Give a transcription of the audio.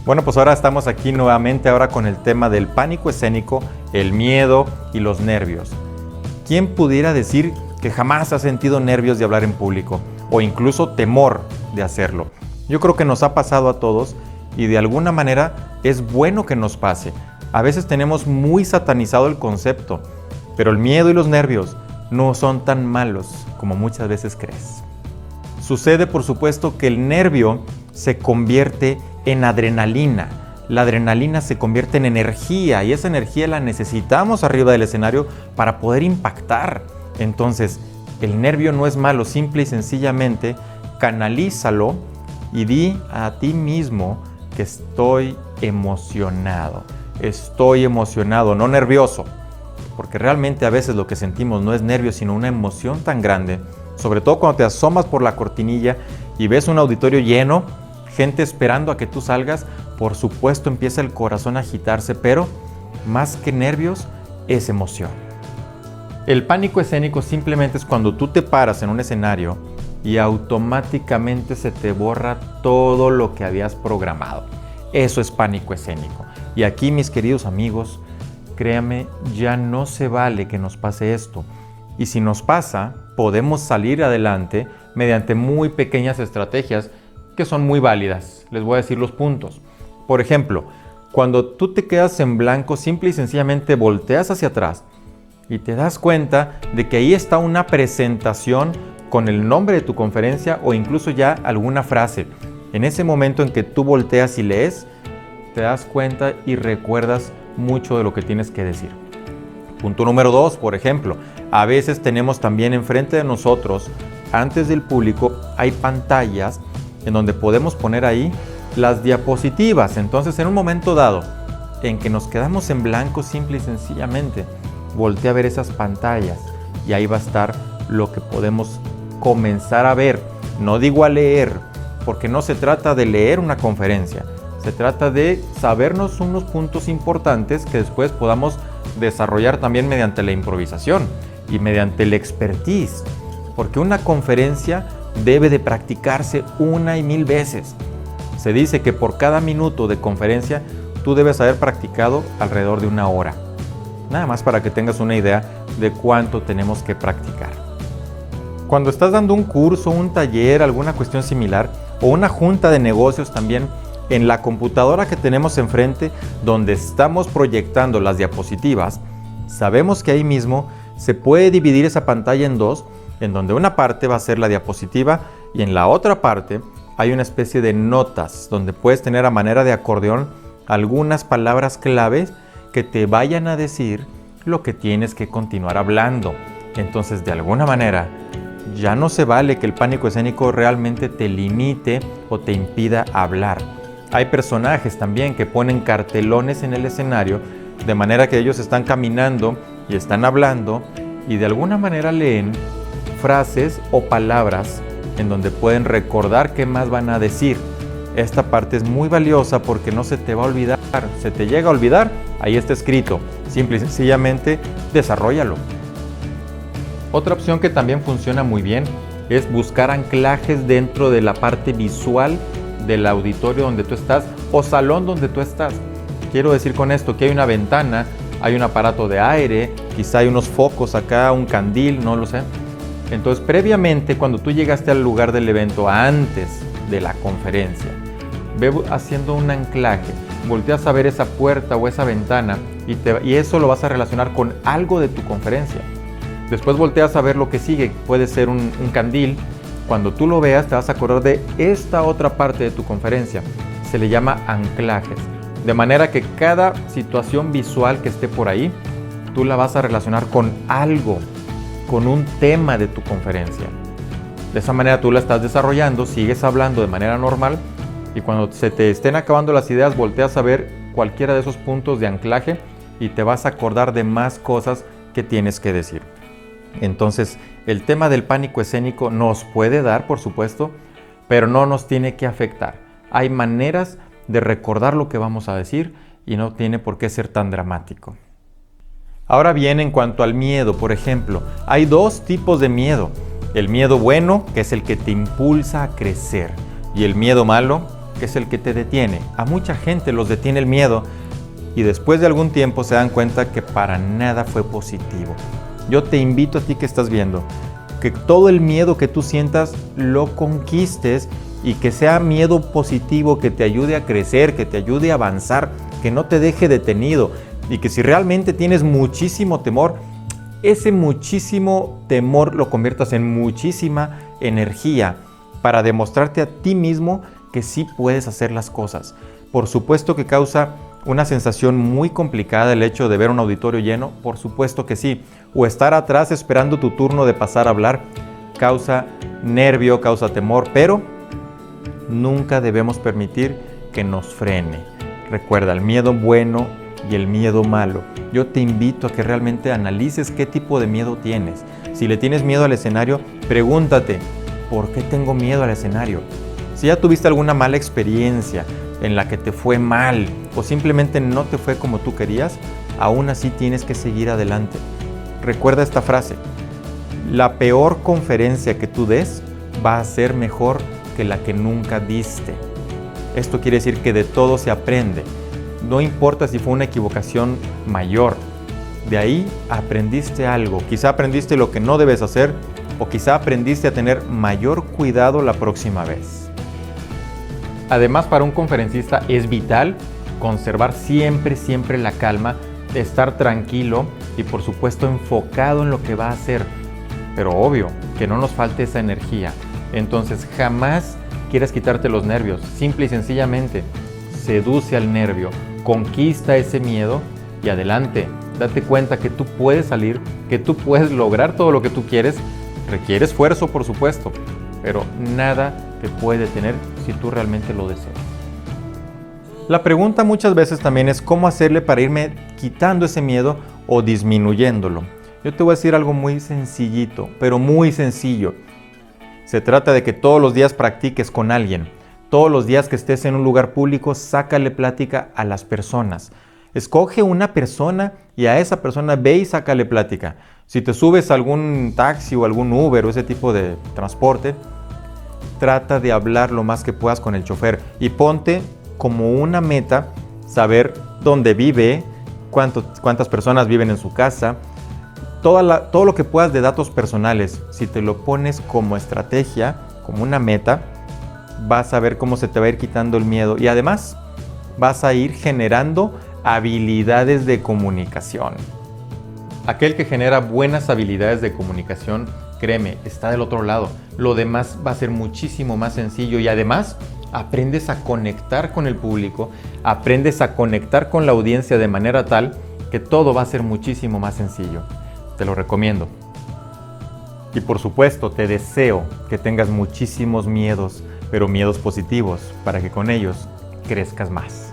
Bueno, pues ahora estamos aquí nuevamente ahora con el tema del pánico escénico, el miedo y los nervios. ¿Quién pudiera decir que jamás ha sentido nervios de hablar en público o incluso temor de hacerlo? Yo creo que nos ha pasado a todos y de alguna manera es bueno que nos pase. A veces tenemos muy satanizado el concepto, pero el miedo y los nervios no son tan malos como muchas veces crees. Sucede, por supuesto, que el nervio se convierte en adrenalina. La adrenalina se convierte en energía y esa energía la necesitamos arriba del escenario para poder impactar. Entonces, el nervio no es malo, simple y sencillamente canalízalo y di a ti mismo que estoy emocionado, no nervioso. Porque realmente a veces lo que sentimos no es nervio, sino una emoción tan grande, sobre todo cuando te asomas por la cortinilla y ves un auditorio lleno, gente esperando a que tú salgas, por supuesto empieza el corazón a agitarse, pero más que nervios es emoción. El pánico escénico simplemente es cuando tú te paras en un escenario y automáticamente se te borra todo lo que habías programado. Eso es pánico escénico. Y aquí, mis queridos amigos, créame, ya no se vale que nos pase esto. Y si nos pasa, podemos salir adelante mediante muy pequeñas estrategias que son muy válidas. Les voy a decir los puntos. Por ejemplo, cuando tú te quedas en blanco, simple y sencillamente volteas hacia atrás y te das cuenta de que ahí está una presentación con el nombre de tu conferencia o incluso ya alguna frase. En ese momento en que tú volteas y lees, te das cuenta y recuerdas mucho de lo que tienes que decir. Punto número 2, por ejemplo, a veces tenemos también enfrente de nosotros, antes del público, hay pantallas en donde podemos poner ahí las diapositivas. Entonces, en un momento dado en que nos quedamos en blanco, simple y sencillamente, voltea a ver esas pantallas y ahí va a estar lo que podemos comenzar a ver. No digo a leer, porque no se trata de leer una conferencia. Se trata de sabernos unos puntos importantes que después podamos desarrollar también mediante la improvisación y mediante el expertise, porque una conferencia debe de practicarse 1 y 1000 veces. Se dice que por cada minuto de conferencia tú debes haber practicado alrededor de 1 hora. Nada más para que tengas una idea de cuánto tenemos que practicar. Cuando estás dando un curso, un taller, alguna cuestión similar o una junta de negocios también, en la computadora que tenemos enfrente, donde estamos proyectando las diapositivas, sabemos que ahí mismo se puede dividir esa pantalla en dos, en donde una parte va a ser la diapositiva y en la otra parte hay una especie de notas, donde puedes tener a manera de acordeón algunas palabras claves que te vayan a decir lo que tienes que continuar hablando. Entonces, de alguna manera, ya no se vale que el pánico escénico realmente te limite o te impida hablar. Hay personajes también que ponen cartelones en el escenario, de manera que ellos están caminando y están hablando y de alguna manera leen frases o palabras en donde pueden recordar qué más van a decir. Esta parte es muy valiosa porque no se te va a olvidar. Se te llega a olvidar, ahí está escrito. Simple y sencillamente, desarróllalo. Otra opción que también funciona muy bien es buscar anclajes dentro de la parte visual del auditorio donde tú estás o salón donde tú estás. Quiero decir con esto que hay una ventana, hay un aparato de aire, quizá hay unos focos acá, un candil, no lo sé. Entonces, previamente, cuando tú llegaste al lugar del evento, antes de la conferencia, ve haciendo un anclaje, volteas a ver esa puerta o esa ventana y eso lo vas a relacionar con algo de tu conferencia. Después volteas a ver lo que sigue, puede ser un candil. Cuando tú lo veas, te vas a acordar de esta otra parte de tu conferencia. Se le llama anclajes. De manera que cada situación visual que esté por ahí, tú la vas a relacionar con algo, con un tema de tu conferencia. De esa manera tú la estás desarrollando, sigues hablando de manera normal y cuando se te estén acabando las ideas, volteas a ver cualquiera de esos puntos de anclaje y te vas a acordar de más cosas que tienes que decir. Entonces, el tema del pánico escénico nos puede dar, por supuesto, pero no nos tiene que afectar. Hay maneras de recordar lo que vamos a decir y no tiene por qué ser tan dramático. Ahora bien, en cuanto al miedo, por ejemplo, hay 2 tipos de miedo. El miedo bueno, que es el que te impulsa a crecer, y el miedo malo, que es el que te detiene. A mucha gente los detiene el miedo y después de algún tiempo se dan cuenta que para nada fue positivo. Yo te invito a ti que estás viendo, que todo el miedo que tú sientas lo conquistes y que sea miedo positivo, que te ayude a crecer, que te ayude a avanzar, que no te deje detenido y que si realmente tienes muchísimo temor, ese muchísimo temor lo conviertas en muchísima energía para demostrarte a ti mismo que sí puedes hacer las cosas. Por supuesto que causa una sensación muy complicada el hecho de ver un auditorio lleno, por supuesto que sí, o estar atrás esperando tu turno de pasar a hablar, causa nervio, causa temor, pero nunca debemos permitir que nos frene. Recuerda, el miedo bueno y el miedo malo. Yo te invito a que realmente analices qué tipo de miedo tienes. Si le tienes miedo al escenario, pregúntate, ¿por qué tengo miedo al escenario? Si ya tuviste alguna mala experiencia en la que te fue mal o simplemente no te fue como tú querías, aún así tienes que seguir adelante. Recuerda esta frase, la peor conferencia que tú des va a ser mejor que la que nunca diste. Esto quiere decir que de todo se aprende. No importa si fue una equivocación mayor, de ahí aprendiste algo. Quizá aprendiste lo que no debes hacer o quizá aprendiste a tener mayor cuidado la próxima vez. Además, para un conferencista es vital conservar siempre la calma, estar tranquilo y por supuesto enfocado en lo que va a hacer. Pero obvio, que no nos falte esa energía. Entonces jamás quieras quitarte los nervios. Simple y sencillamente, seduce al nervio, conquista ese miedo y adelante. Date cuenta que tú puedes salir, que tú puedes lograr todo lo que tú quieres. Requiere esfuerzo, por supuesto, pero nada te puede detener si tú realmente lo deseas. La pregunta muchas veces también es cómo hacerle para irme quitando ese miedo o disminuyéndolo. Yo te voy a decir algo muy sencillito, pero muy sencillo. Se trata de que todos los días practiques con alguien. Todos los días que estés en un lugar público, sácale plática a las personas. Escoge una persona y a esa persona ve y sácale plática. Si te subes a algún taxi o algún Uber o ese tipo de transporte, trata de hablar lo más que puedas con el chofer y ponte como una meta saber dónde vive, cuántas personas viven en su casa, todo lo que puedas de datos personales. Si te lo pones como estrategia, como una meta, vas a ver cómo se te va a ir quitando el miedo y además vas a ir generando habilidades de comunicación. Aquel que genera buenas habilidades de comunicación, créeme, está del otro lado. Lo demás va a ser muchísimo más sencillo y además aprendes a conectar con el público, aprendes a conectar con la audiencia de manera tal que todo va a ser muchísimo más sencillo. Te lo recomiendo. Y por supuesto, te deseo que tengas muchísimos miedos, pero miedos positivos, para que con ellos crezcas más.